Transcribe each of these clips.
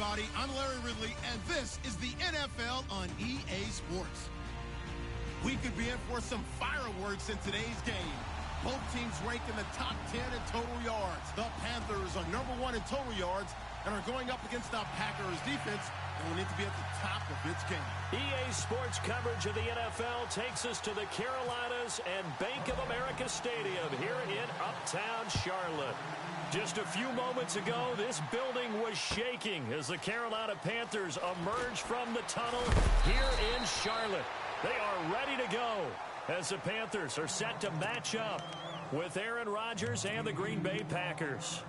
everybody. I'm Larry Ridley, and this is the NFL on EA Sports. We could be in for some fireworks in today's game. Both teams rank in the top 10 in total yards. The Panthers are number 1 in total yards and are going up against the Packers defense and will need to be at the top of its game. EA Sports coverage of the NFL takes us to the Carolinas and Bank of America Stadium here in Uptown Charlotte. Just a few moments ago, this building was shaking as the Carolina Panthers emerged from the tunnel here in Charlotte. They are ready to go as the Panthers are set to match up with Aaron Rodgers and the Green Bay Packers.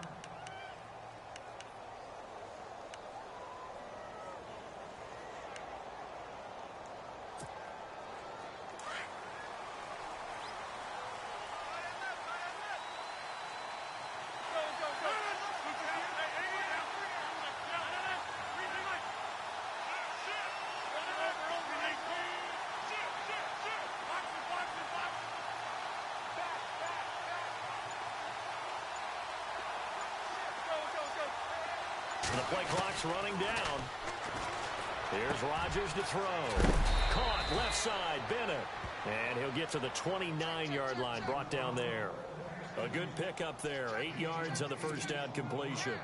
The play clock's running down. Here's Rodgers to throw. Caught left side, Bennett. And he'll get to the 29-yard line, brought down there. A good pickup there, 8 yards on the first down completion.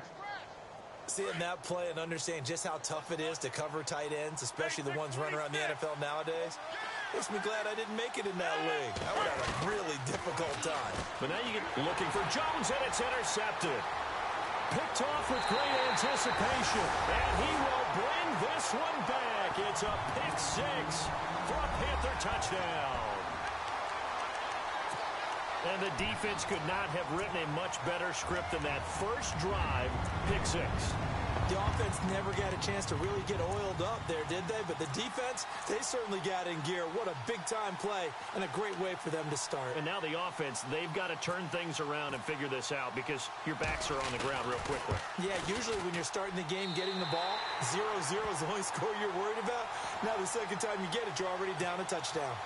Seeing that play and understanding just how tough it is to cover tight ends, especially the ones running around the NFL nowadays, makes me glad I didn't make it in that league. I would have a really difficult time. But now you get looking for Jones, and it's intercepted. Picked off with great anticipation, and he will bring this one back. It's a pick six for a Panther touchdown. And the defense could not have written a much better script than that first drive, pick six. The offense never got a chance to really get oiled up there, did they? But the defense, they certainly got in gear. What a big-time play and a great way for them to start. And now the offense, they've got to turn things around and figure this out because your backs are on the ground real quickly. Yeah, usually when you're starting the game getting the ball, 0-0 is the only score you're worried about. Now the second time you get it, you're already down a touchdown.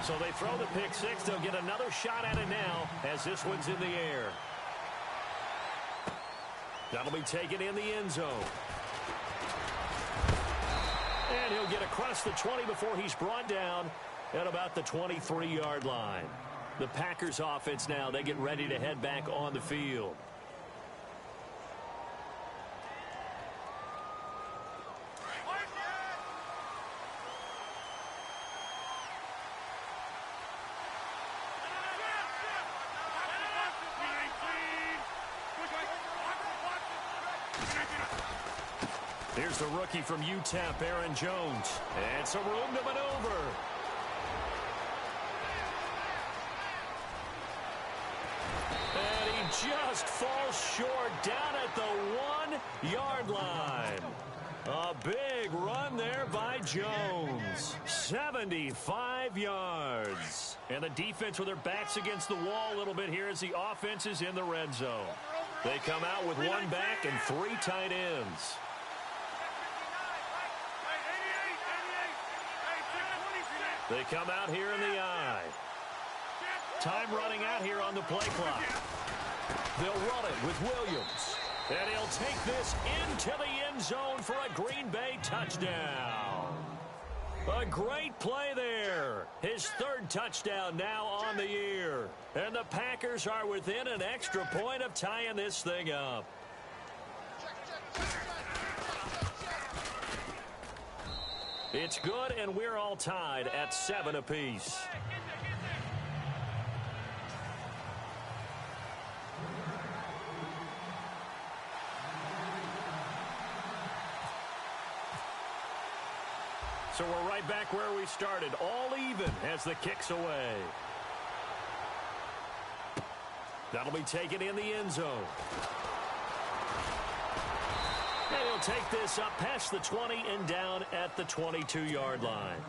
So they throw the pick six. They'll get another shot at it now as this one's in the air. That'll be taken in the end zone. And he'll get across the 20 before he's brought down at about the 23-yard line. The Packers offense now, they get ready to head back on the field. Here's the rookie from UTEP, Aaron Jones. And some room to maneuver. And he just falls short down at the 1-yard line. A big run there by Jones. 75 yards. And the defense with their backs against the wall a little bit here as the offense is in the red zone. They come out with one back and 3 tight ends. They come out here in the I. Time running out here on the play clock. They'll run it with Williams. And he'll take this into the end zone for a Green Bay touchdown. A great play there. His 3rd touchdown now on the year. And the Packers are within an extra point of tying this thing up. It's good, and we're all tied at 7 apiece. So we're right back where we started, all even as the kick's away. That'll be taken in the end zone. And he'll take this up past the 20 and down at the 22-yard line.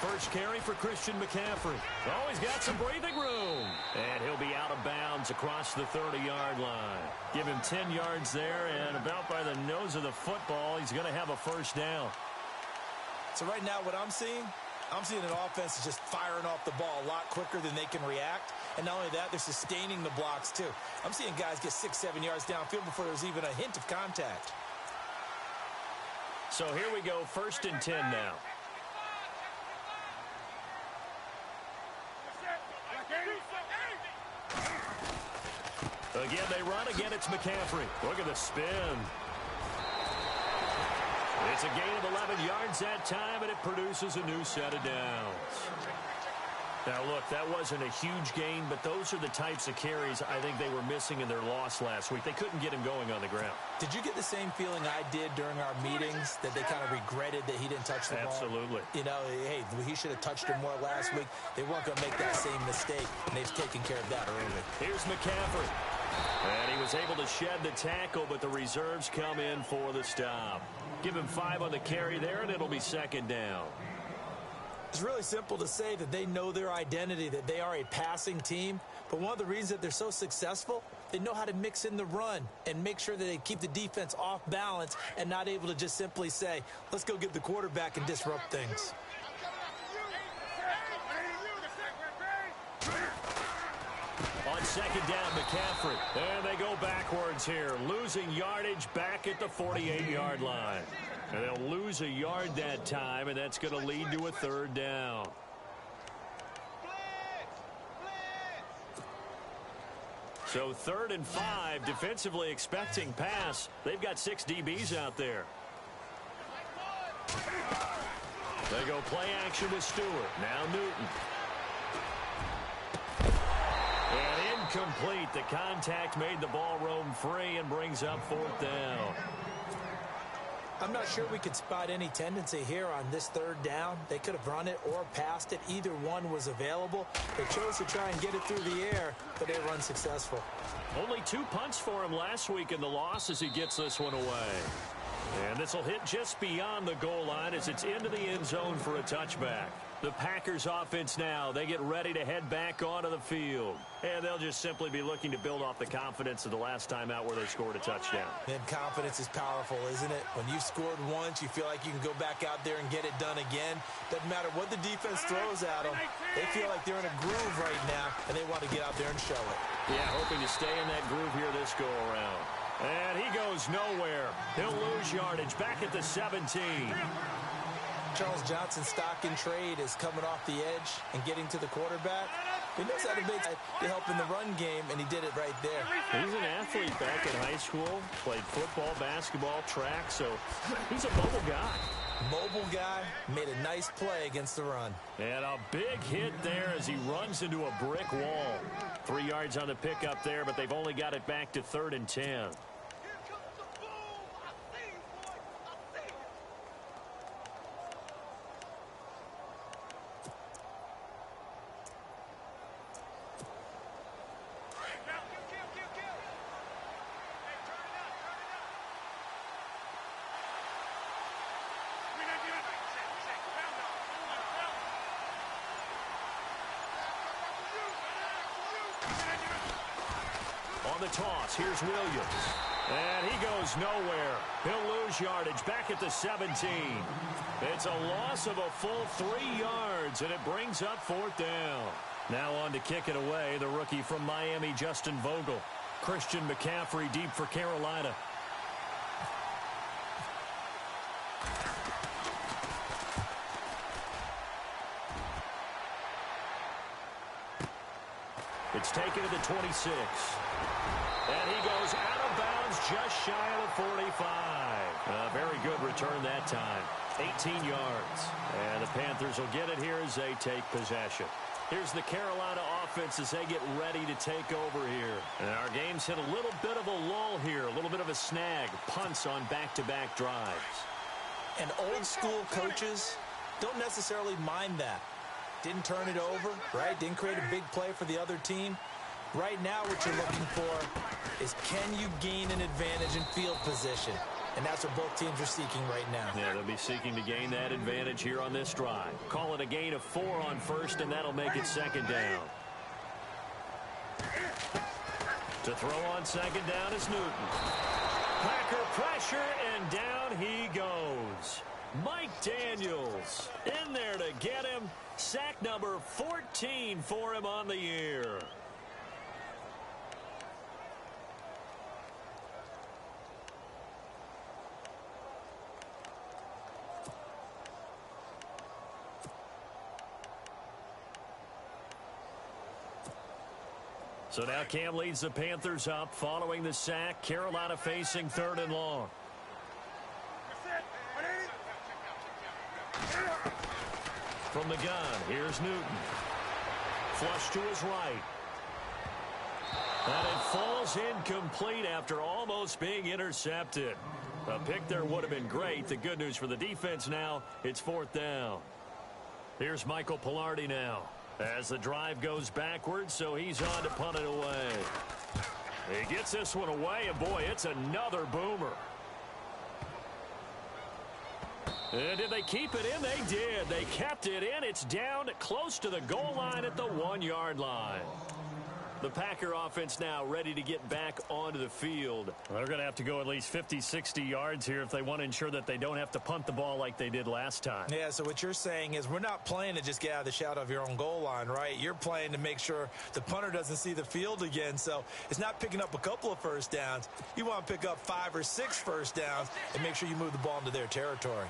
First carry for Christian McCaffrey. Oh, he's got some breathing room. And he'll be out of bounds across the 30-yard line. Give him 10 yards there, and about by the nose of the football, he's going to have a first down. So right now what I'm seeing an offense that's just firing off the ball a lot quicker than they can react. And not only that, they're sustaining the blocks too. I'm seeing guys get 6-7 yards downfield before there's even a hint of contact. So here we go, 1st and 10 now. Again, they run. Again, it's McCaffrey. Look at the spin. It's a gain of 11 yards that time, and it produces a new set of downs. Now, look, that wasn't a huge gain, but those are the types of carries I think they were missing in their loss last week. They couldn't get him going on the ground. Did you get the same feeling I did during our meetings, that they kind of regretted that he didn't touch the ball? Absolutely. You know, hey, he should have touched him more last week. They weren't going to make that same mistake, and they've taken care of that early. Here's McCaffrey. And he was able to shed the tackle, but the reserves come in for the stop. Give him 5 on the carry there, and it'll be 2nd down. It's really simple to say that they know their identity, that they are a passing team. But one of the reasons that they're so successful, they know how to mix in the run and make sure that they keep the defense off balance and not able to just simply say, let's go get the quarterback and disrupt things. On 2nd down, McCaffrey. And they go backwards here, losing yardage back at the 48-yard line. And they'll lose a yard that time, and that's going to lead to a 3rd down. So 3rd and 5, defensively expecting pass. They've got 6 DBs out there. They go play action with Stewart. Now Newton. And incomplete. The contact made the ball roam free and brings up 4th down. I'm not sure we could spot any tendency here on this 3rd down. They could have run it or passed it. Either one was available. They chose to try and get it through the air, but they were unsuccessful. Only 2 punts for him last week in the loss as he gets this one away. And this will hit just beyond the goal line as it's into the end zone for a touchback. The Packers offense now, they get ready to head back onto the field. And they'll just simply be looking to build off the confidence of the last time out where they scored a touchdown. And confidence is powerful, isn't it? When you've scored once, you feel like you can go back out there and get it done again. Doesn't matter what the defense throws at them. They feel like they're in a groove right now, and they want to get out there and show it. Yeah, hoping to stay in that groove here this go-around. And he goes nowhere. He'll lose yardage back at the 17. Charles Johnson's stock in trade is coming off the edge and getting to the quarterback. He knows how to make to help in the run game, and he did it right there. He's an athlete back in high school, played football, basketball, track, so he's a mobile guy. Mobile guy, made a nice play against the run. And a big hit there as he runs into a brick wall. 3 yards on the pickup there, but they've only got it back to 3rd and 10. On the toss, here's Williams. And he goes nowhere. He'll lose yardage back at the 17. It's a loss of a full 3 yards, and it brings up 4th down. Now on to kick it away, the rookie from Miami, Justin Vogel. Christian McCaffrey deep for Carolina. It's taken to the 26. And he goes out of bounds just shy of the 45. A very good return that time. 18 yards. And the Panthers will get it here as they take possession. Here's the Carolina offense as they get ready to take over here. And our game's hit a little bit of a lull here, a little bit of a snag. Punts on back-to-back drives. And old-school coaches don't necessarily mind that. Didn't turn it over, right? Didn't create a big play for the other team. Right now what you're looking for is, can you gain an advantage in field position? and that's what both teams are seeking right now. Yeah, they'll be seeking to gain that advantage here on this drive. Call it a gain of 4 on first, and that'll make it second down. To throw on second down is Newton. Packer pressure, and down he goes. Mike Daniels in there to get him. Sack number 14 for him on the year. So now Cam leads the Panthers up following the sack. Carolina facing 3rd and long. From the gun, here's Newton. Flush to his right. And it falls incomplete after almost being intercepted. A pick there would have been great. The good news for the defense now, it's 4th down. Here's Michael Pilardi now. As the drive goes backwards, so he's on to punt it away. He gets this one away, and boy, it's another boomer. And did they keep it in? They did. They kept it in. It's down close to the goal line at the 1-yard line. The Packer offense now ready to get back onto the field. They're going to have to go at least 50, 60 yards here if they want to ensure that they don't have to punt the ball like they did last time. Yeah, so what you're saying is we're not playing to just get out of the shadow of your own goal line, right? You're playing to make sure the punter doesn't see the field again. So it's not picking up a couple of first downs. You want to pick up 5 or 6 first downs and make sure you move the ball into their territory.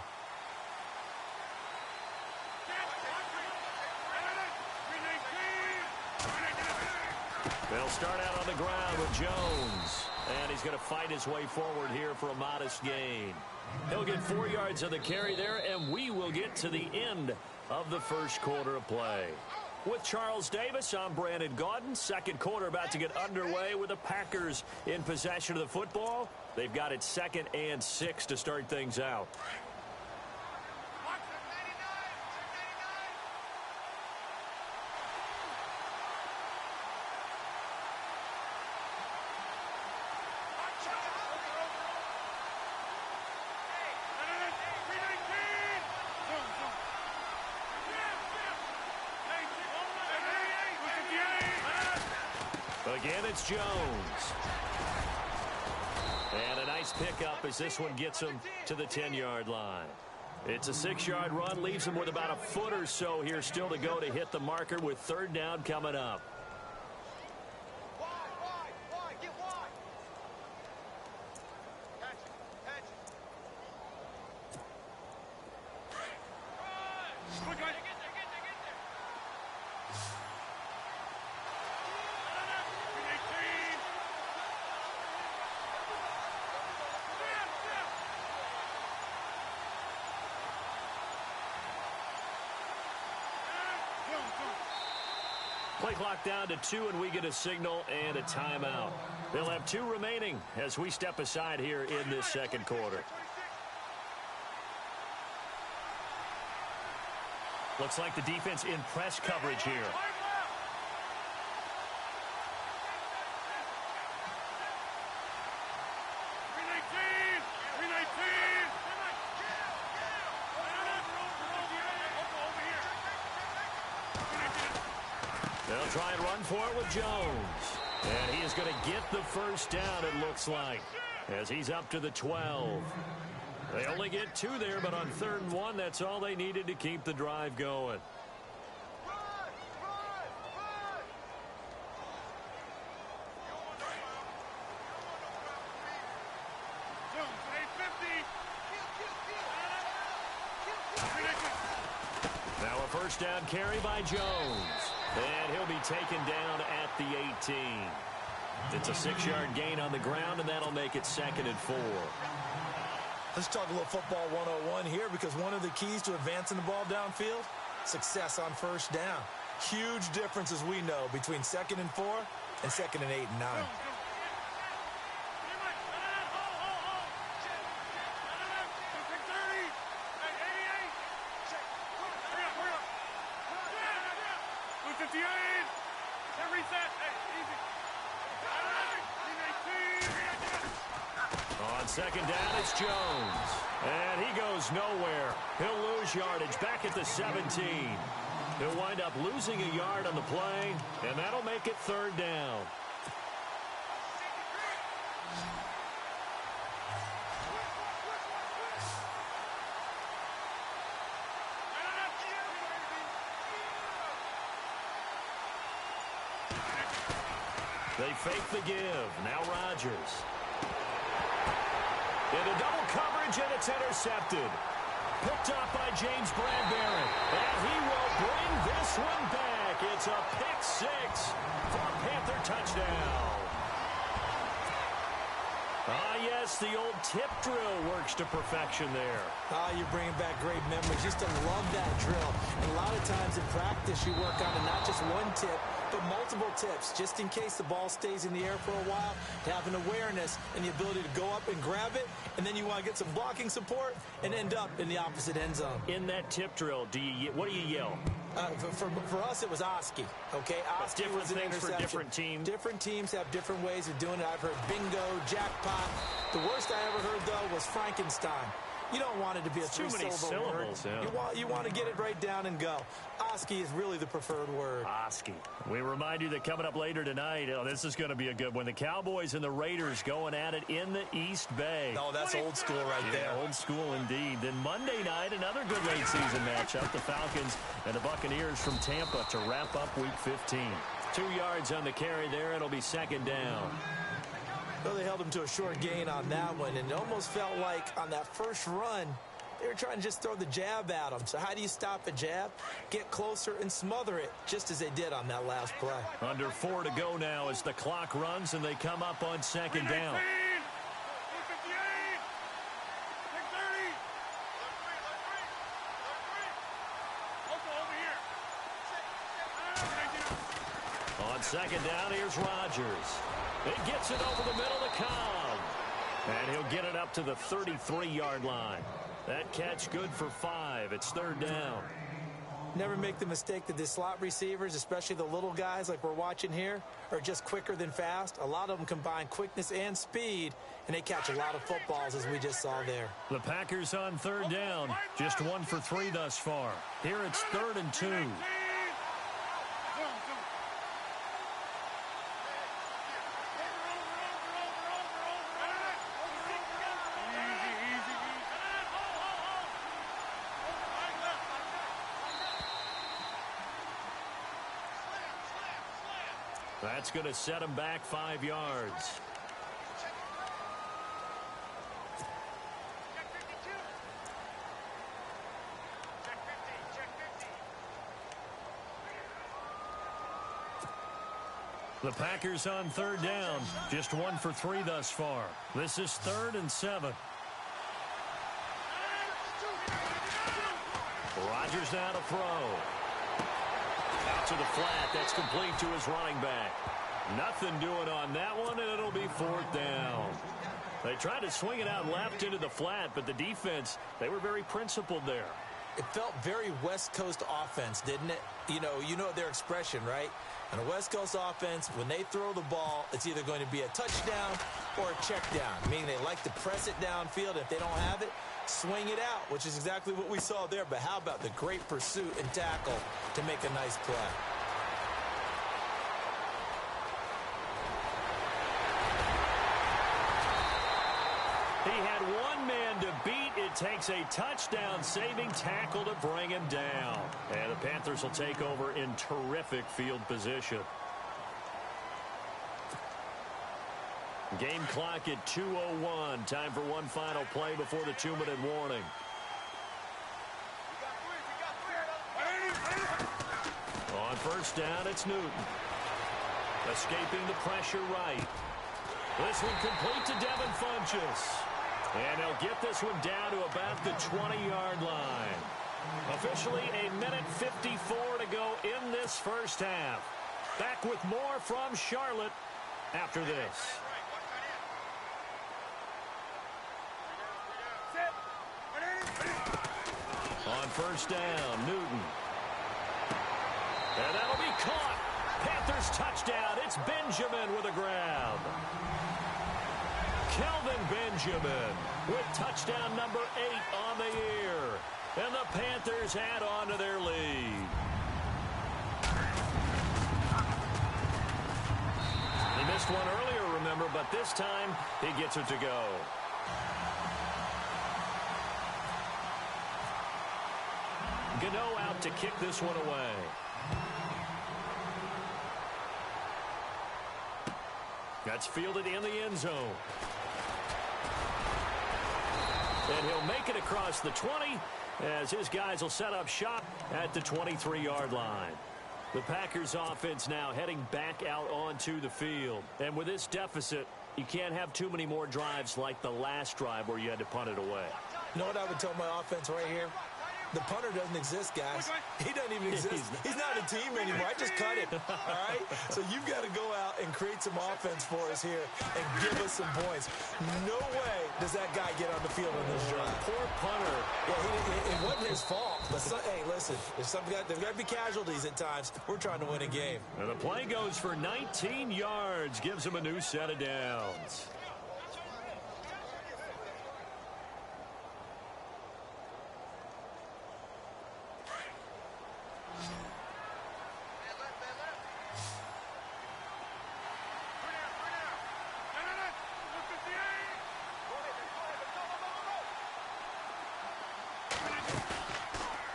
They'll start out on the ground with Jones. And he's going to fight his way forward here for a modest gain. He'll get 4 yards of the carry there, and we will get to the end of the first quarter of play. With Charles Davis, I'm Brandon Gaudin. Second quarter about to get underway with the Packers in possession of the football. They've got it 2nd and 6 to start things out. Again, it's Jones. And a nice pickup as this one gets him to the 10-yard line. It's a 6-yard run, leaves him with about a foot or so here still to go to hit the marker with 3rd down coming up. Play clock down to 2, and we get a signal and a timeout. They'll have 2 remaining as we step aside here in this second quarter. Looks like the defense in press coverage here. They'll try and run for it with Jones. And he is going to get the first down, it looks like, as he's up to the 12. They only get 2 there, but on 3rd and 1, that's all they needed to keep the drive going. Now a first down carry by Jones. And he'll be taken down at the 18. It's a 6-yard gain on the ground, and that'll make it 2nd and 4. Let's talk a little football 101 here, because one of the keys to advancing the ball downfield, success on first down. Huge difference, as we know, between 2nd and 4 and 2nd and 8 and 9. On On second down, it's Jones. And he goes nowhere. He'll lose yardage back at the 17. He'll wind up losing a yard on the play, and that'll make it third down. They fake the give. Now Rodgers. Into double coverage, and it's intercepted. Picked up by James Bradbury. And he will bring this one back. It's a pick six for a Panther touchdown. Ah, yes, the old tip drill works to perfection there. Ah, you're bringing back great memories. Used to love that drill. And a lot of times in practice, you work on it, not just one tip, but multiple tips, just in case the ball stays in the air for a while, to have an awareness and the ability to go up and grab it, and then you want to get some blocking support and end up in the opposite end zone. In that tip drill, what do you yell? For us, it was Oski. Okay, Oski was an interception. For different teams. Different teams have different ways of doing it. I've heard bingo, jackpot. The worst I ever heard, though, was Frankenstein. You don't want it to be a three-syllable word. Yeah. You want to get it right down and go. Oski is really the preferred word. Oski. We remind you that coming up later tonight, this is going to be a good one. The Cowboys and the Raiders going at it in the East Bay. Oh, that's old school right there. Old school indeed. Then Monday night, another good late season matchup. The Falcons and the Buccaneers from Tampa to wrap up Week 15. 2 yards on the carry there. It'll be second down. Well, they held him to a short gain on that one, and it almost felt like on that first run, they were trying to just throw the jab at him. So how do you stop a jab? Get closer and smother it, just as they did on that last play. Under 4 to go now as the clock runs, and they come up on second down. On second down, here's Rodgers. It gets it over the middle to Cobb. And he'll get it up to the 33-yard line. That catch good for 5. It's third down. Never make the mistake that the slot receivers, especially the little guys like we're watching here, are just quicker than fast. A lot of them combine quickness and speed, and they catch a lot of footballs, as we just saw there. The Packers on third down. Just 1 for 3 thus far. Here it's 3rd and 2. That's going to set him back 5 yards. The Packers on third down. Just 1 for 3 thus far. This is 3rd and 7. Rodgers now to throw. Out to the flat. That's complete to his running back. Nothing doing on that one, and it'll be 4th down. They tried to swing it out left into the flat, but the defense, they were very principled there. It felt very West Coast offense, didn't it? You know their expression, right? On a West Coast offense, when they throw the ball, it's either going to be a touchdown or a check down, meaning they like to press it downfield. If they don't have it, swing it out, which is exactly what we saw there. But how about the great pursuit and tackle to make a nice play? He had one man to beat. It takes a touchdown-saving tackle to bring him down. And the Panthers will take over in terrific field position. Game clock at 2:01. Time for one final play before the 2-minute warning. On first down, it's Newton. Escaping the pressure right. This one complete to Devin Funchess. And he'll get this one down to about the 20-yard line. Officially a minute 54 to go in this first half. Back with more from Charlotte after this. On first down, Newton. And that'll be caught. Panthers touchdown. It's Benjamin with a grab. Kelvin Benjamin with touchdown number 8 on the year. And the Panthers add on to their lead. He missed one earlier, remember, but this time he gets it to go. Gano out to kick this one away. That's fielded in the end zone. And he'll make it across the 20 as his guys will set up shop at the 23-yard line. The Packers offense now heading back out onto the field. And with this deficit, you can't have too many more drives like the last drive where you had to punt it away. You know what I would tell my offense right here? The punter doesn't exist, guys. He doesn't even exist. He's not a team anymore. I just cut him, all right? So you've got to go out and create some offense for us here and give us some points. No way does that guy get on the field on this drive. Poor punter. Yeah, it wasn't his fault. But hey, listen, there's got to be casualties at times. We're trying to win a game. And the play goes for 19 yards, gives him a new set of downs.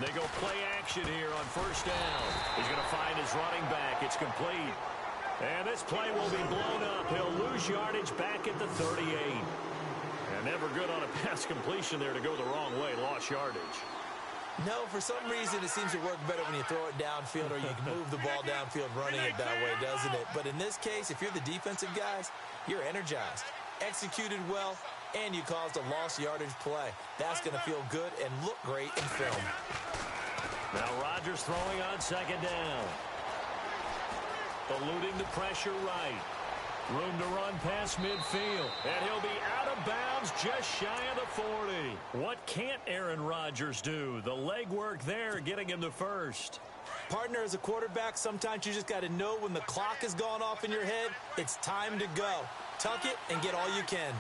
They go play action here on first down. He's going to find his running back. It's complete. And this play will be blown up. He'll lose yardage back at the 38. And never good on a pass completion there to go the wrong way. Lost yardage. No, for some reason it seems to work better when you throw it downfield or you can move the ball downfield running it that way, doesn't it? But in this case, if you're the defensive guys, you're energized, executed well, and you caused a lost yardage play. That's going to feel good and look great in film. Now Rodgers throwing on second down. Eluding the pressure right. Room to run past midfield. And he'll be out of bounds just shy of the 40. What can't Aaron Rodgers do? The legwork there getting him to first. Partner, as a quarterback, sometimes you just got to know when the clock has gone off in your head, it's time to go. Tuck it and get all you can.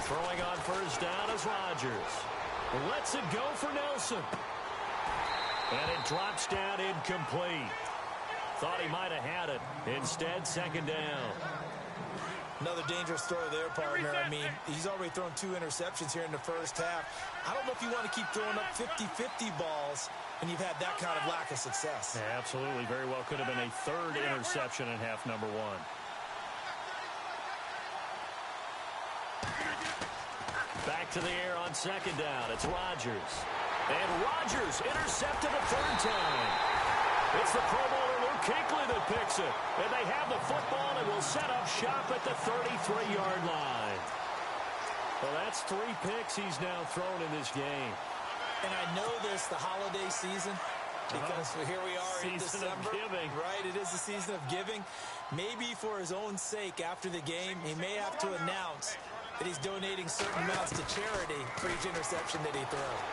Throwing on first down is Rodgers. Lets it go for Nelson. And it drops down incomplete. Thought he might have had it. Instead, second down. Another dangerous throw there, partner. I mean, he's already thrown 2 interceptions here in the first half. I don't know if you want to keep throwing up 50-50 balls when you've had that kind of lack of success. Yeah, absolutely. Very well could have been a 3rd interception in half number 1. Back to the air on second down. It's Rodgers. And Rodgers intercepted a 3rd time. It's the Pro Bowler Luke Kuechly that picks it. And they have the football and will set up shop at the 33-yard line. Well, that's 3 picks he's now thrown in this game. And I know this, the holiday season, because here we are in December. Season of giving. Right, it is the season of giving. Maybe for his own sake after the game, he may have to announce that he's donating certain amounts to charity for each interception that he throws.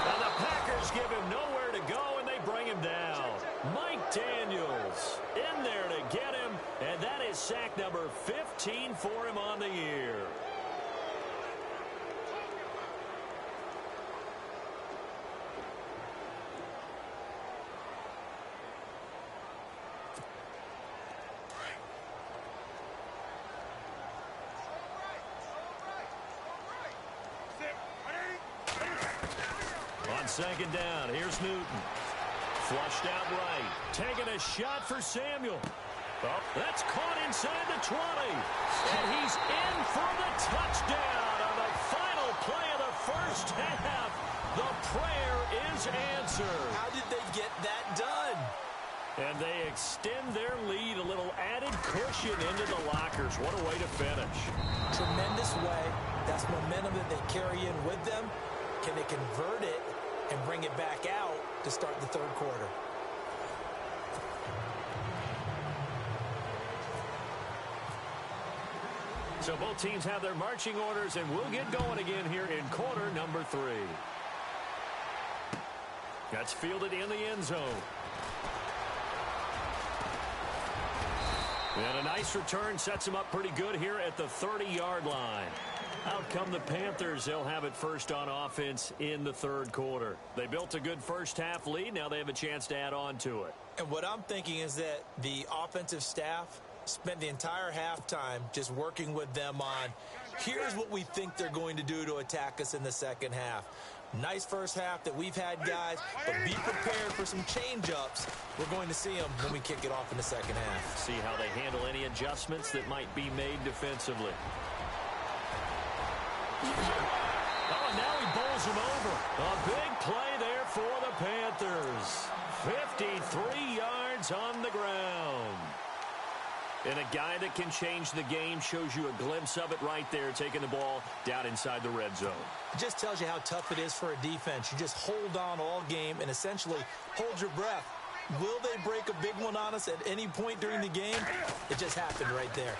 And the Packers give him nowhere to go, and they bring him down. Mike Daniels in there to get him, and that is sack number 15 for him on the year. On second down, here's Newton. Flushed out right. Taking a shot for Samuel. Oh, that's caught inside the 20. And he's in for the touchdown on the final play of the first half. The prayer is answered. How did they get that done? And they extend their lead, a little added cushion into the lockers. What a way to finish. Tremendous way. That's momentum that they carry in with them. Can they convert it and bring it back out to start the 3rd quarter? So both teams have their marching orders, and we'll get going again here in quarter number 3. That's fielded in the end zone. And a nice return sets him up pretty good here at the 30-yard line. Out come the Panthers. They'll have it first on offense in the third quarter. They built a good first-half lead. Now they have a chance to add on to it. And what I'm thinking is that the offensive staff spent the entire halftime just working with them on, here's what we think they're going to do to attack us in the second half. Nice first half that we've had, guys, but be prepared for some change-ups. We're going to see them when we kick it off in the second half. See how they handle any adjustments that might be made defensively. Oh, and now he bowls him over. A big play there for the Panthers. 53 yards on the ground. And a guy that can change the game shows you a glimpse of it right there, taking the ball down inside the red zone. It just tells you how tough it is for a defense. You just hold on all game and essentially hold your breath. Will they break a big one on us at any point during the game? It just happened right there.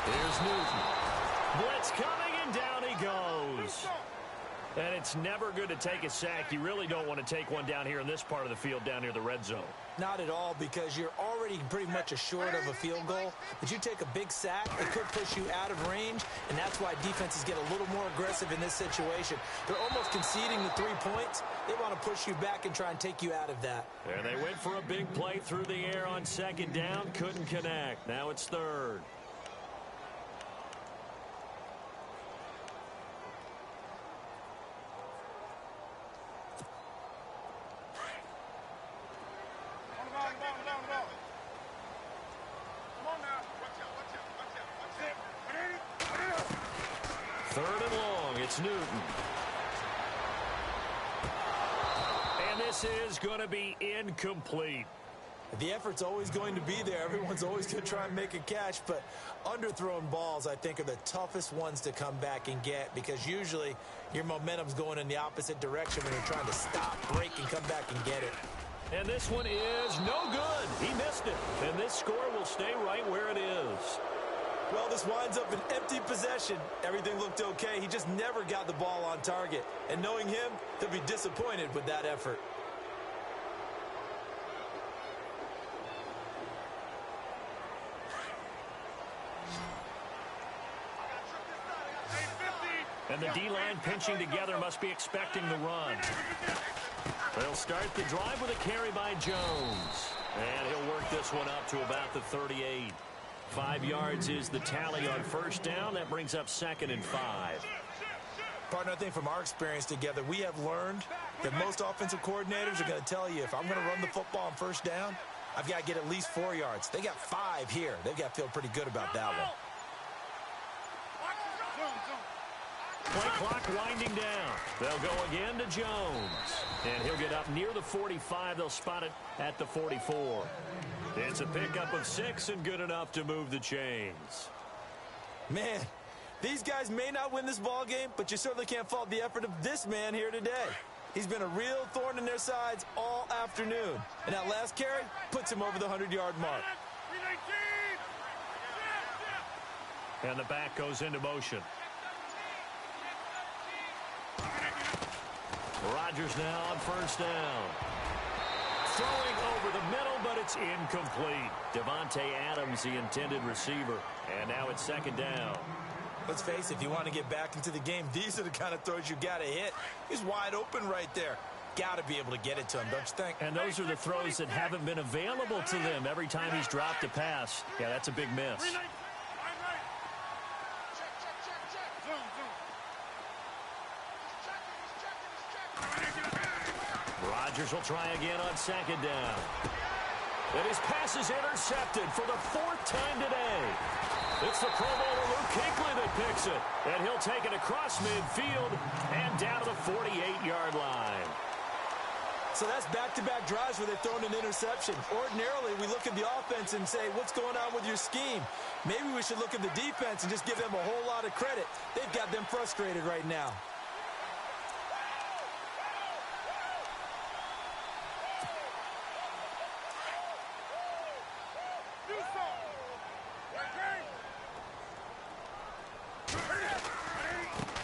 Here's Newton. Blitz coming, and down he goes. And it's never good to take a sack. You really don't want to take one down here in this part of the field, down near the red zone. Not at all, because you're already pretty much assured of a field goal. But you take a big sack, it could push you out of range, and that's why defenses get a little more aggressive in this situation. They're almost conceding the 3 points. They want to push you back and try and take you out of that. And they went for a big play through the air on second down, couldn't connect. Now it's third. Third and long, it's Newton. And this is going to be incomplete. The effort's always going to be there. Everyone's always going to try and make a catch, but underthrown balls, I think, are the toughest ones to come back and get, because usually your momentum's going in the opposite direction when you're trying to stop, break, and come back and get it. And this one is no good. He missed it. And this score will stay right where it is. Well, this winds up an empty possession. Everything looked okay. He just never got the ball on target. And knowing him, he'll be disappointed with that effort. And the D-line pinching together must be expecting the run. They'll start the drive with a carry by Jones. And he'll work this one up to about the 38. 5 yards is the tally on first down. That brings up 2nd and 5. Partner, I think from our experience together, we have learned that most offensive coordinators are going to tell you, if I'm going to run the football on first down, I've got to get at least 4 yards. They got 5 here. They've got to feel pretty good about that one. Play clock winding down. They'll go again to Jones. And he'll get up near the 45. They'll spot it at the 44. It's a pickup of 6 and good enough to move the chains. Man, these guys may not win this ball game, but you certainly can't fault the effort of this man here today. He's been a real thorn in their sides all afternoon. And that last carry puts him over the 100-yard mark. And the back goes into motion. Rodgers now on first down. Throwing over the middle, but it's incomplete. Devontae Adams, the intended receiver. And now it's 2nd down. Let's face it, if you want to get back into the game, these are the kind of throws you got to hit. He's wide open right there. Got to be able to get it to him, don't you think? And those are the throws that haven't been available to them every time he's dropped a pass. Yeah, that's a big miss. Rodgers will try again on 2nd down. And his pass is intercepted for the 4th time today. It's the Pro Bowler Luke Kuechly that picks it. And he'll take it across midfield and down to the 48-yard line. So that's back-to-back drives where they've thrown an interception. Ordinarily, we look at the offense and say, what's going on with your scheme? Maybe we should look at the defense and just give them a whole lot of credit. They've got them frustrated right now.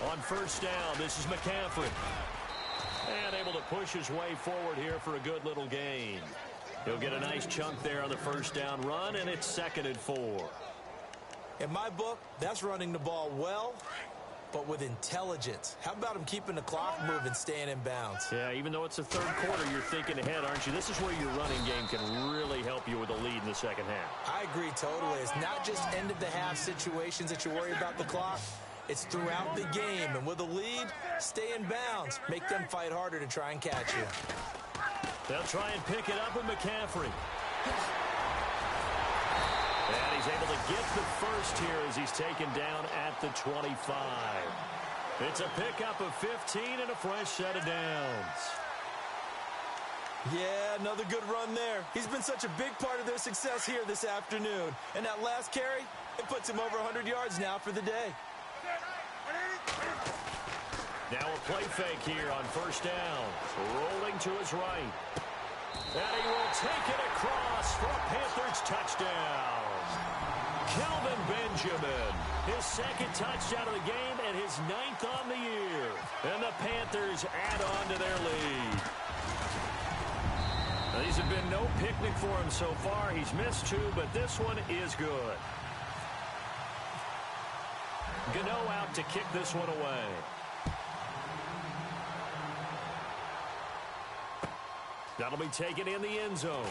On first down, this is McCaffrey. And able to push his way forward here for a good little gain. He'll get a nice chunk there on the first down run, and it's 2nd and 4. In my book, that's running the ball well, but with intelligence. How about him keeping the clock moving, staying in bounds? Yeah, even though it's the third quarter, you're thinking ahead, aren't you? This is where your running game can really help you with a lead in the second half. I agree totally. It's not just end-of-the-half situations that you worry about the clock. It's throughout the game. And with a lead, stay in bounds. Make them fight harder to try and catch you. They'll try and pick it up with McCaffrey. And he's able to get the first here as he's taken down at the 25. It's a pickup of 15 and a fresh set of downs. Yeah, another good run there. He's been such a big part of their success here this afternoon. And that last carry, it puts him over 100 yards now for the day. Now a play fake here on first down. Rolling to his right. And he will take it across for a Panthers touchdown. Kelvin Benjamin, his 2nd touchdown of the game and his 9th on the year. And the Panthers add on to their lead. Now, these have been no picnic for him so far. He's missed 2, but this one is good. Gano out to kick this one away. That'll be taken in the end zone.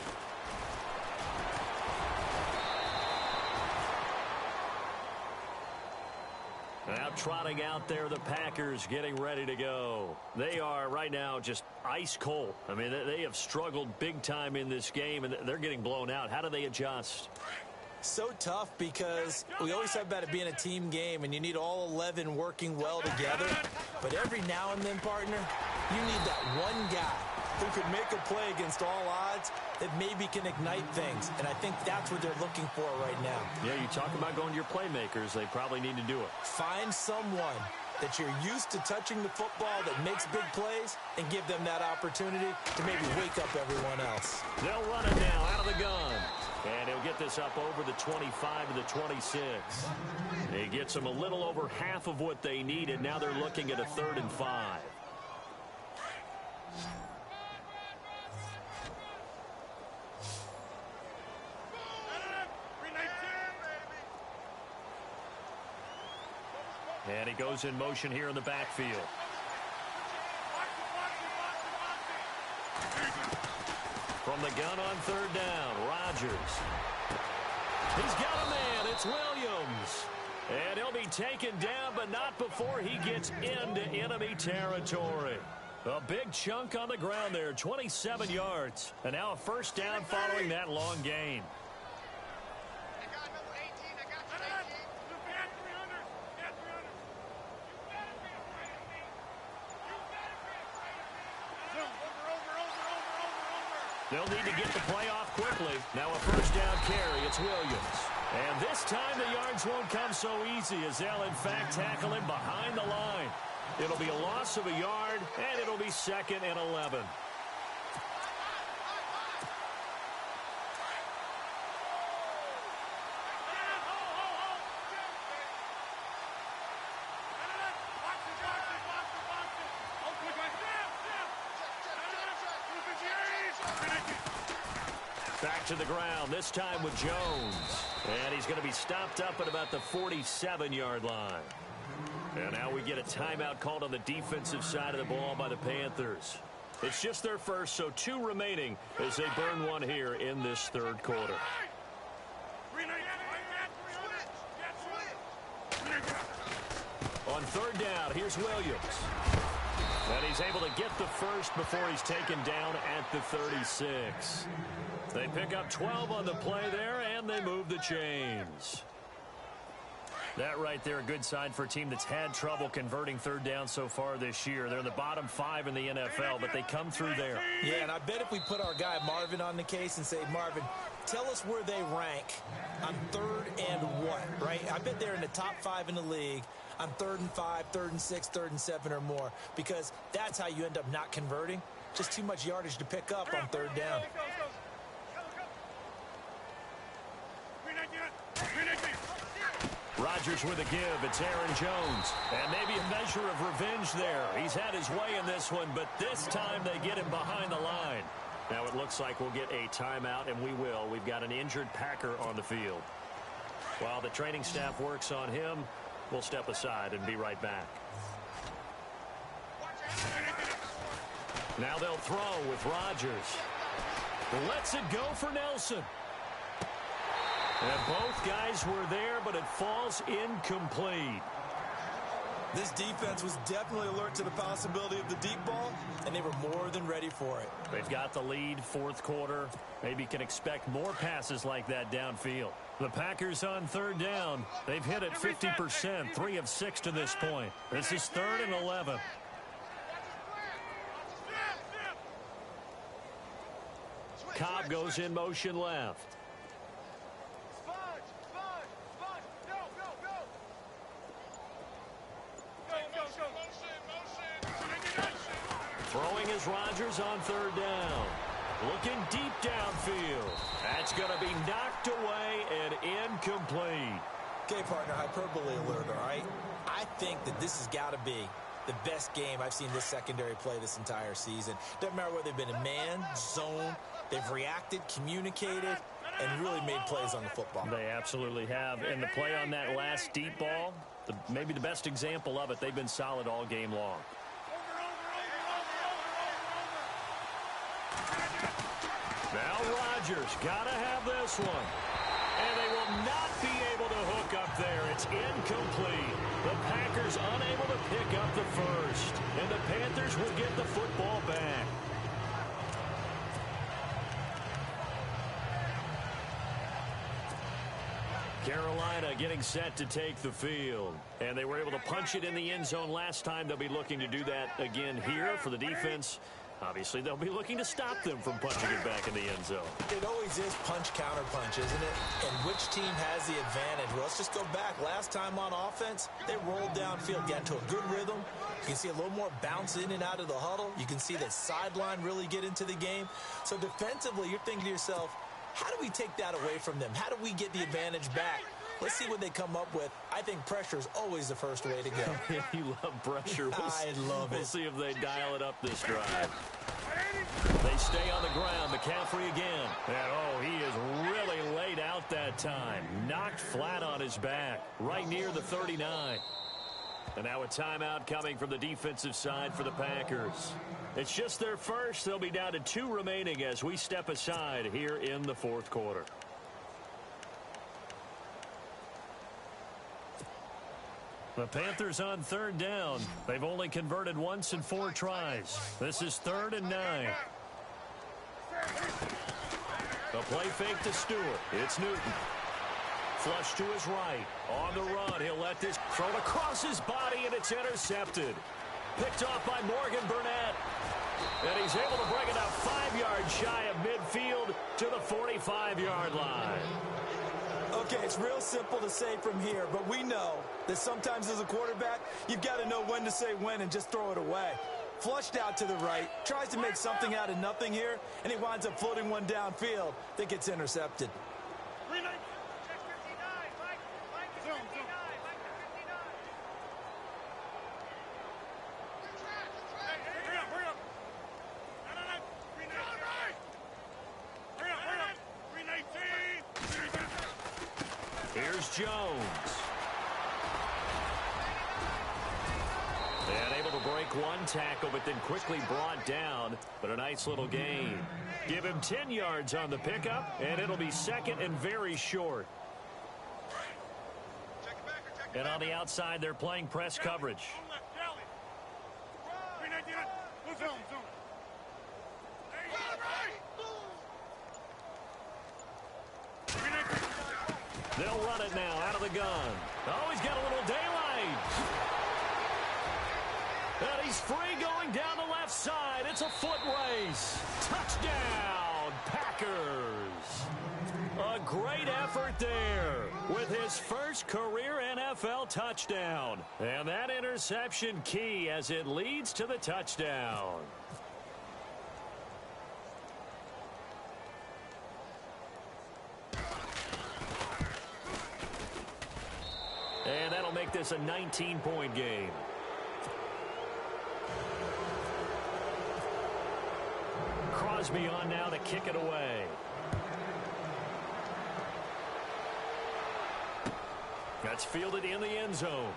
Now trotting out there, the Packers getting ready to go. They are right now just ice cold. I mean, they have struggled big time in this game, and they're getting blown out. How do they adjust? So tough because we always talk about it being a team game, and you need all 11 working well together. But every now and then, partner, you need that one guy who could make a play against all odds that maybe can ignite things. And I think that's what they're looking for right now. Yeah, you talk about going to your playmakers. They probably need to do it. Find someone that you're used to touching the football that makes big plays and give them that opportunity to maybe wake up everyone else. They'll run it now out of the gun. And he'll get this up over the 25 to the 26. He gets them a little over half of what they needed. Now they're looking at a 3rd and 5. And he goes in motion here in the backfield. From the gun on 3rd down, Rodgers. He's got a man. It's Williams. And he'll be taken down, but not before he gets into enemy territory. A big chunk on the ground there, 27 yards. And now a first down following that long gain. They'll need to get the play off quickly. Now a first down carry. It's Williams. And this time the yards won't come so easy as they'll, in fact, tackle him behind the line. It'll be a loss of a yard, and it'll be 2nd and 11. Back to the ground, this time with Jones. And he's going to be stopped up at about the 47-yard line. And now we get a timeout called on the defensive side of the ball by the Panthers. It's just their first, so 2 remaining as they burn one here in this 3rd quarter. On 3rd down, here's Williams. And he's able to get the first before he's taken down at the 36. They pick up 12 on the play there, and they move the chains. That right there, a good sign for a team that's had trouble converting 3rd down so far this year. They're in the bottom 5 in the NFL, but they come through there. Yeah, and I bet if we put our guy Marvin on the case and say, Marvin, tell us where they rank on 3rd and 1, right? I bet they're in the top 5 in the league on 3rd and 5, 3rd and 6, 3rd and 7 or more, because that's how you end up not converting. Just too much yardage to pick up on 3rd down. Rodgers with a give. It's Aaron Jones. And maybe a measure of revenge there. He's had his way in this one, but this time they get him behind the line. Now it looks like we'll get a timeout, and we will. We've got an injured Packer on the field. While the training staff works on him, we'll step aside and be right back. Now they'll throw with Rodgers. Lets it go for Nelson. And both guys were there, but it falls incomplete. This defense was definitely alert to the possibility of the deep ball, and they were more than ready for it. They've got the lead, fourth quarter. Maybe can expect more passes like that downfield. The Packers on third down. They've hit it 50%, 3 of 6 to this point. This is 3rd and 11. Cobb goes in motion left. Throwing is Rodgers on third down. Looking deep downfield. That's going to be knocked away and incomplete. Okay, partner, hyperbole alert, all right? I think that this has got to be the best game I've seen this secondary play this entire season. Doesn't matter whether they've been in man, zone, they've reacted, communicated, and really made plays on the football. They absolutely have. And the play on that last deep ball, maybe the best example of it, they've been solid all game long. Now Rodgers got to have this one. And they will not be able to hook up there. It's incomplete. The Packers unable to pick up the first. And the Panthers will get the football back. Carolina getting set to take the field. And they were able to punch it in the end zone last time. They'll be looking to do that again here for the defense. Obviously, they'll be looking to stop them from punching it back in the end zone. It always is punch-counter-punch, isn't it? And which team has the advantage? Well, let's just go back. Last time on offense, they rolled downfield, got into a good rhythm. You can see a little more bounce in and out of the huddle. You can see the sideline really get into the game. So defensively, you're thinking to yourself, how do we take that away from them? How do we get the advantage back? Let's see what they come up with. I think pressure is always the first way to go. You love pressure. I love it. We'll see if they dial it up this drive. They stay on the ground. McCaffrey again. And, he is really laid out that time. Knocked flat on his back. Right near the 39. And now a timeout coming from the defensive side for the Packers. It's just their first. They'll be down to 2 remaining as we step aside here in the fourth quarter. The Panthers on third down. They've only converted once in 4 tries. This is 3rd and 9. The play fake to Stewart. It's Newton. Flush to his right. On the run. He'll let this thrown across his body, and it's intercepted. Picked off by Morgan Burnett. And he's able to bring it up 5 yards shy of midfield to the 45-yard line. Okay, it's real simple to say from here, but we know that sometimes as a quarterback, you've got to know when to say when and just throw it away. Flushed out to the right, tries to make something out of nothing here, and he winds up floating one downfield that gets intercepted. Here's Jones. And able to break one tackle, but then quickly brought down. But a nice little gain. Give him 10 yards on the pickup, and it'll be 2nd and very short. And on the outside, they're playing press coverage. They'll run it now out of the gun. Oh, he's got a little daylight. And he's free going down the left side. It's a foot race. Touchdown, Packers. A great effort there with his first career NFL touchdown. And that interception key as it leads to the touchdown. that'll make this a 19-point game. Crosby on now to kick it away. That's fielded in the end zone.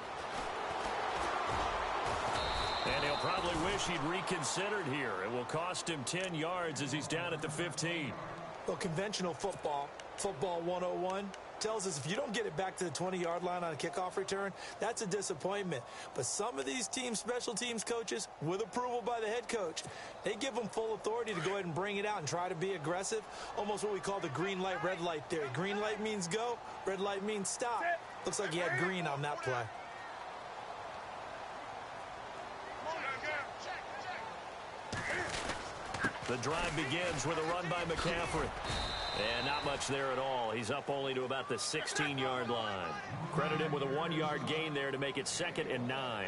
And he'll probably wish he'd reconsidered here. It will cost him 10 yards as he's down at the 15. Well, conventional football 101, tells us if you don't get it back to the 20-yard line on a kickoff return, that's a disappointment. But some of these team special teams coaches, with approval by the head coach, they give them full authority to go ahead and bring it out and try to be aggressive, almost what we call the green light, red light theory. Green light means go, red light means stop. Looks like he had green on that play. The drive begins with a run by McCaffrey. And not much there at all. He's up only to about the 16-yard line. Credit him with a 1-yard gain there to make it 2nd and 9.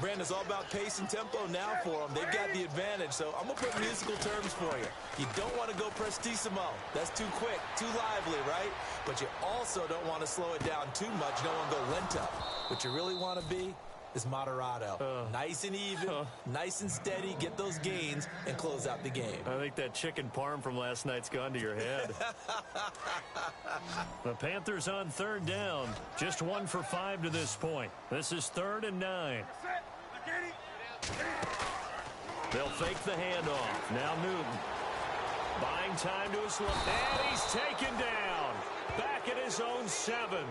Brandon, it's all about pace and tempo now for them. They've got the advantage, so I'm going to put musical terms for you. You don't want to go prestissimo. That's too quick, too lively, right? But you also don't want to slow it down too much. You don't want to go lento. What you really want to be is moderato. Nice and even, nice and steady, get those gains, and close out the game. I think that chicken parm from last night's gone to your head. The Panthers on 3rd down. Just 1 for 5 to this point. This is 3rd and 9. They'll fake the handoff. Now Newton. Buying time to his left. And he's taken down. Back at his own 7.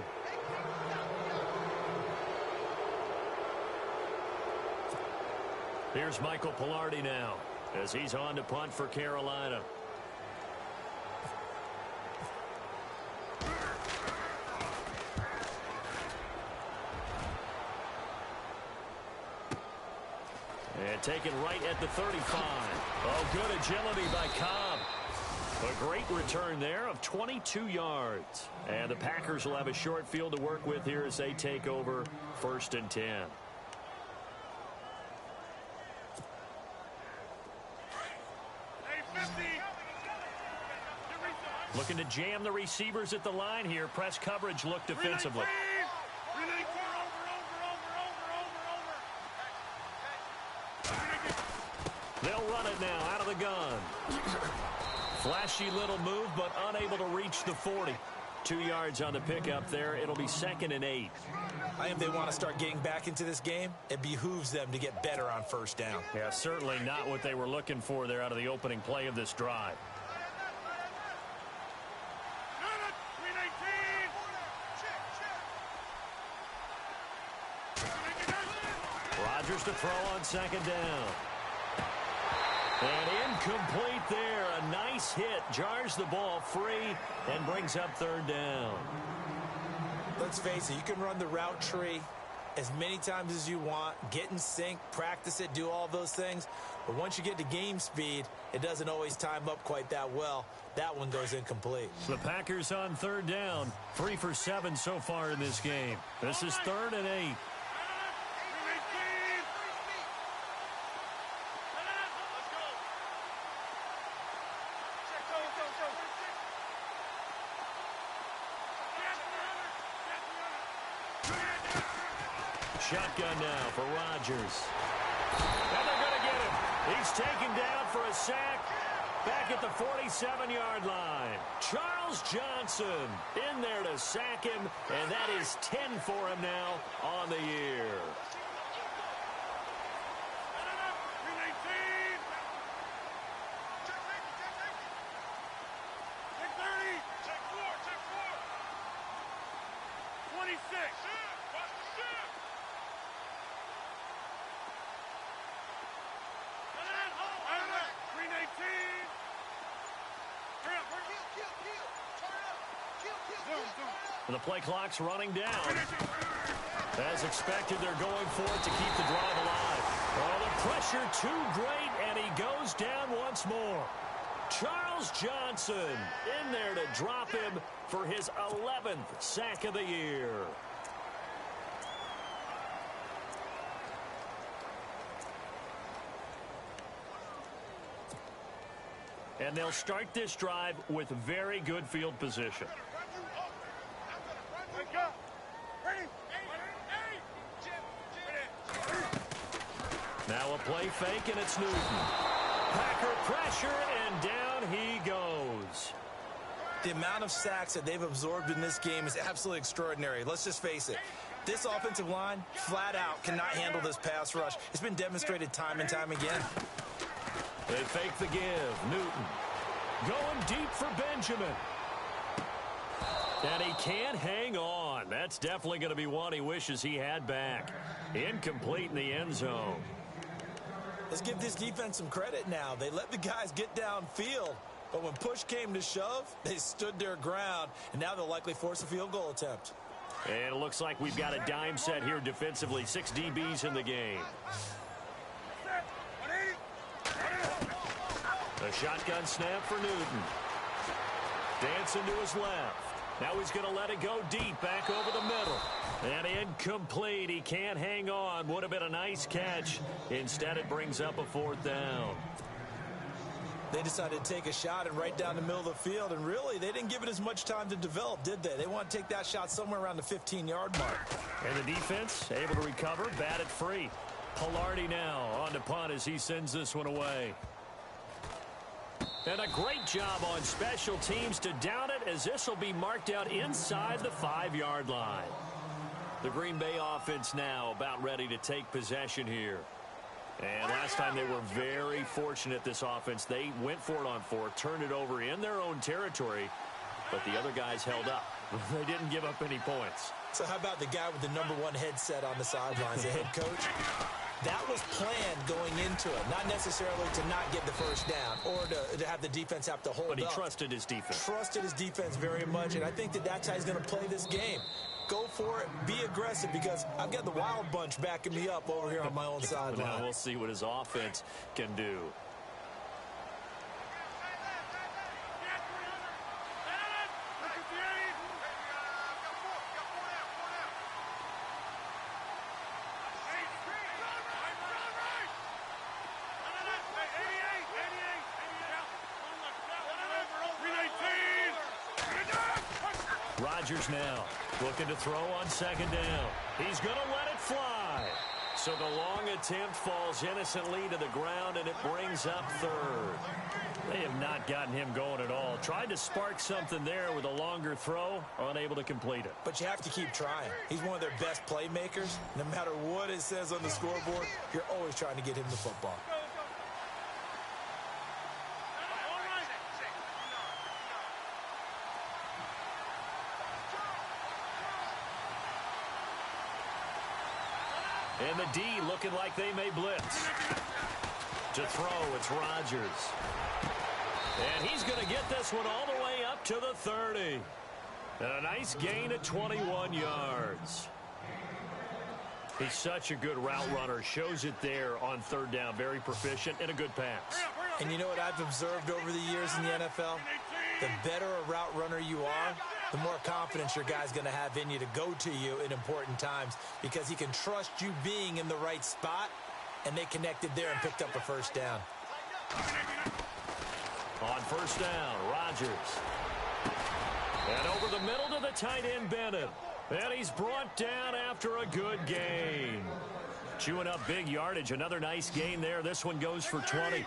Here's Michael Pilardi now as he's on to punt for Carolina. And taken right at the 35. Oh, good agility by Cobb. A great return there of 22 yards. And the Packers will have a short field to work with here as they take over 1st and 10. Looking to jam the receivers at the line here. Press coverage look defensively. They'll run it now out of the gun. Flashy little move, but unable to reach the 40. 2 yards on the pickup there. It'll be 2nd and 8. I think they want to start getting back into this game. It behooves them to get better on 1st down. Yeah, certainly not what they were looking for there out of the opening play of this drive. Rodgers to throw on 2nd down. And incomplete there. A nice hit. Jars the ball free and brings up 3rd down. Let's face it, you can run the route tree as many times as you want, get in sync, practice it, do all those things. But once you get to game speed, it doesn't always time up quite that well. That one goes incomplete. The Packers on 3rd down. 3 for 7 so far in this game. This is 3rd and 8. Shotgun now for Rodgers. And they're going to get him. He's taken down for a sack back at the 47-yard line. Charles Johnson in there to sack him, and that is 10 for him now on the year. The play clock's running down. As expected, they're going for it to keep the drive alive. Oh, the pressure too great, and he goes down once more. Charles Johnson in there to drop him for his 11th sack of the year. And they'll start this drive with very good field position. Now a play fake, and it's Newton. Packer pressure, and down he goes. The amount of sacks that they've absorbed in this game is absolutely extraordinary. Let's just face it. This offensive line, flat out, cannot handle this pass rush. It's been demonstrated time and time again. They fake the give. Newton going deep for Benjamin. And he can't hang on. That's definitely going to be one he wishes he had back. Incomplete in the end zone. Let's give this defense some credit now. They let the guys get downfield. But when push came to shove, they stood their ground, and now they'll likely force a field goal attempt. And it looks like we've got a dime set here defensively. 6 DBs in the game. A shotgun snap for Newton. Dancing to his left. Now he's going to let it go deep, back over the middle. And incomplete. He can't hang on. Would have been a nice catch. Instead, it brings up a 4th down. They decided to take a shot and right down the middle of the field, and really, they didn't give it as much time to develop, did they? They want to take that shot somewhere around the 15-yard mark. And the defense able to recover, batted free. Pilardi now on to punt as he sends this one away. And a great job on special teams to down it, as this will be marked out inside the 5-yard line. The Green Bay offense now about ready to take possession here. And last time they were very fortunate, this offense. They went for it on 4, turned it over in their own territory, but the other guys held up. They didn't give up any points. So how about the guy with the #1 headset on the sidelines, the head coach? That was planned going into it, not necessarily to not get the first down or to have the defense have to hold up. But he trusted his defense. Trusted his defense very much, and I think that's how he's going to play this game. Go for it, be aggressive, because I've got the wild bunch backing me up over here on my own sideline. Now we'll see what his offense can do. Rodgers now looking to throw on 2nd down. He's going to let it fly. So the long attempt falls innocently to the ground, and it brings up 3rd. They have not gotten him going at all. Tried to spark something there with a longer throw, unable to complete it. But you have to keep trying. He's one of their best playmakers. No matter what it says on the scoreboard, you're always trying to get him the football. And the D looking like they may blitz. To throw, it's Rodgers. And he's going to get this one all the way up to the 30. And a nice gain of 21 yards. He's such a good route runner. Shows it there on 3rd down. Very proficient and a good pass. And you know what I've observed over the years in the NFL? The better a route runner you are, the more confidence your guy's going to have in you to go to you in important times, because he can trust you being in the right spot, and they connected there and picked up a 1st down. On 1st down, Rodgers. And over the middle to the tight end, Bennett. And he's brought down after a good gain. Chewing up big yardage. Another nice gain there. This one goes for 20.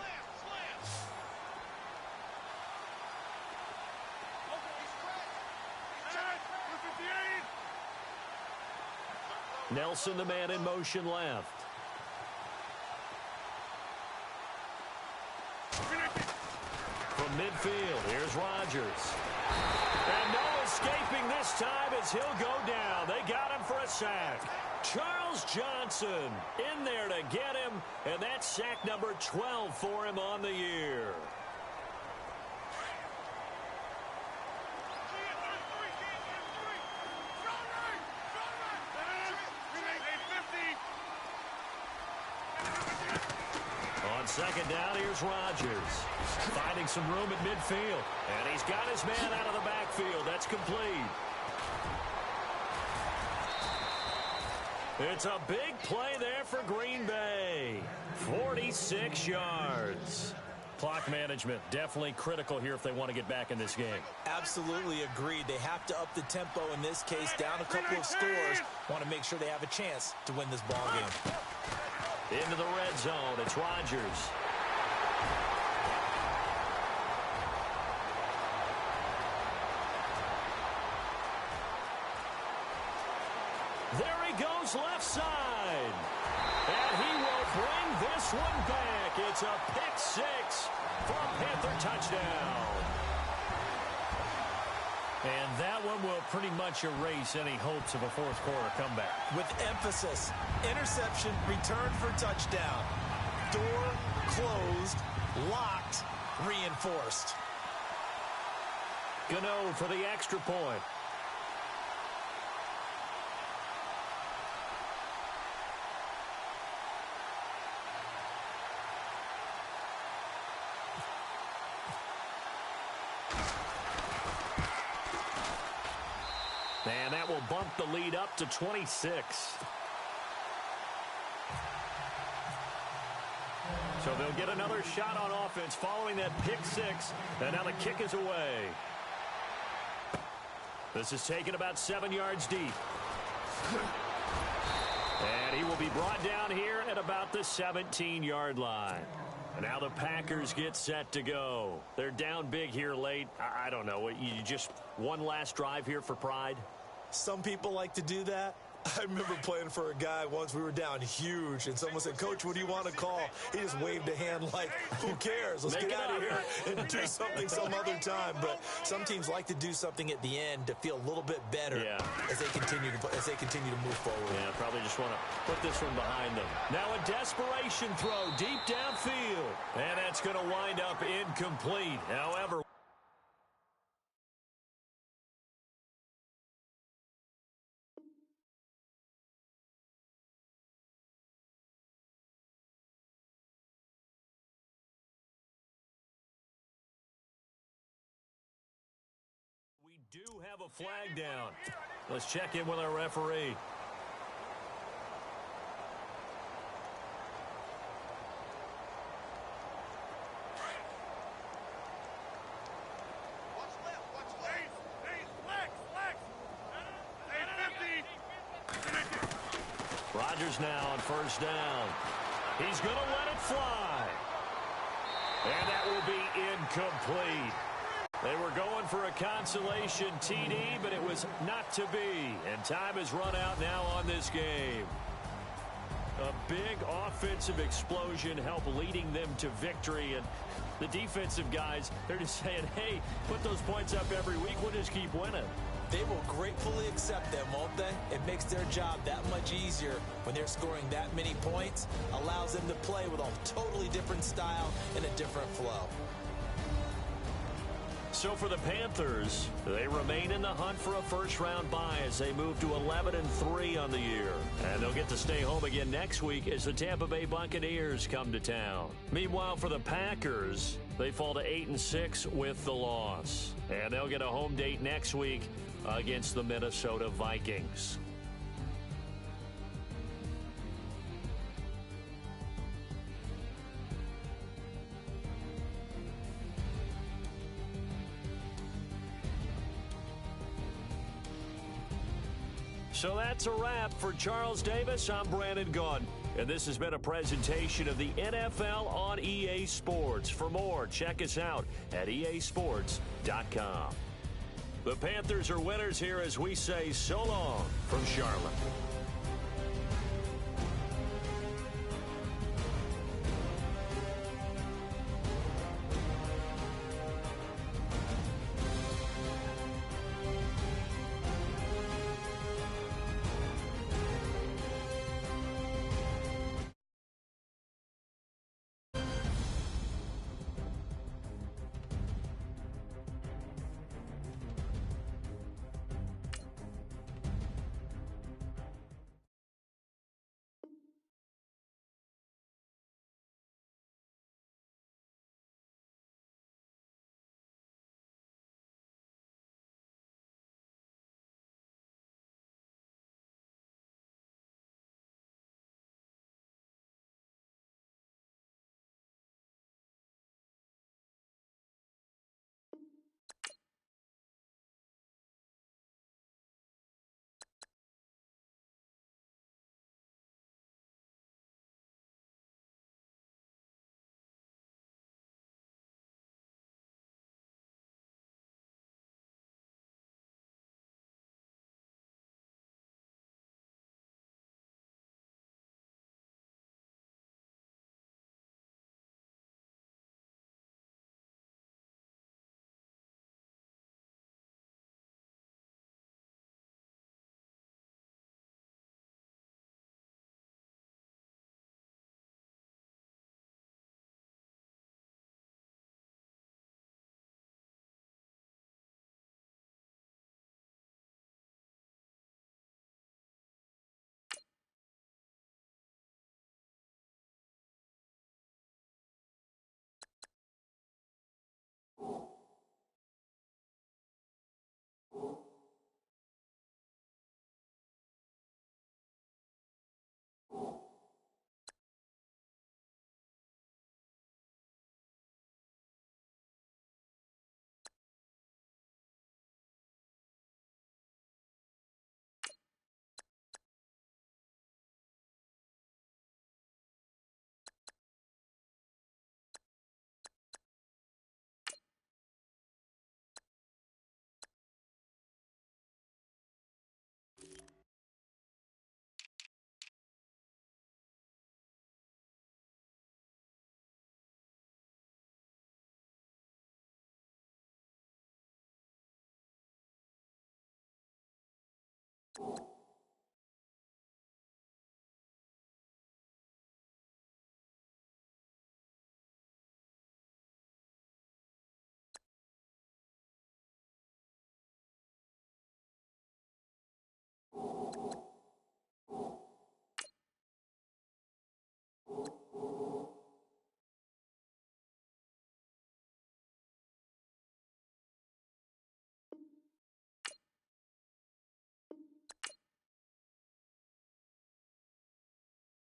Nelson, the man in motion left. From midfield, here's Rodgers. And no escaping this time as he'll go down. They got him for a sack. Charles Johnson in there to get him, and that's sack number 12 for him on the year. On 2nd down, here's Rodgers. Finding some room at midfield. And he's got his man out of the backfield. That's complete. It's a big play there for Green Bay. 46 yards. Clock management definitely critical here if they want to get back in this game. Absolutely agreed. They have to up the tempo in this case, down a couple of scores. Want to make sure they have a chance to win this ball game. Into the red zone, it's Rodgers. There he goes left side. And he will bring this one back. It's a pick six for a Panther touchdown. And that one will pretty much erase any hopes of a fourth quarter comeback. With emphasis, interception, return for touchdown. Door closed, locked, reinforced. Gano for the extra point. And that will bump the lead up to 26. So they'll get another shot on offense following that pick six. And now the kick is away. This is taken about 7 yards deep. And he will be brought down here at about the 17-yard line. And now the Packers get set to go. They're down big here late. I don't know. You just one last drive here for pride? Some people like to do that. I remember playing for a guy once. We were down huge, and someone said, "Coach, what do you want to call?" He just waved a hand like, "Who cares? Let's get out of here and do something some other time." But some teams like to do something at the end to feel a little bit better as they continue to move forward. Yeah, probably just want to put this one behind them. Now a desperation throw deep downfield, and that's going to wind up incomplete. However, we do have a flag down. Let's check in with our referee. Rodgers now on first down. He's going to let it fly. And that will be incomplete. They were going for a consolation TD, but it was not to be. And time has run out now on this game. A big offensive explosion helped leading them to victory. And the defensive guys, they're just saying, hey, put those points up every week. We'll just keep winning. They will gratefully accept them, won't they? It makes their job that much easier when they're scoring that many points. Allows them to play with a totally different style and a different flow. So for the Panthers, they remain in the hunt for a first-round bye as they move to 11-3 on the year. And they'll get to stay home again next week as the Tampa Bay Buccaneers come to town. Meanwhile, for the Packers, they fall to 8-6 with the loss. And they'll get a home date next week against the Minnesota Vikings. So that's a wrap. For Charles Davis, I'm Brandon Gunn. And this has been a presentation of the NFL on EA Sports. For more, check us out at easports.com. The Panthers are winners here as we say so long from Charlotte. you.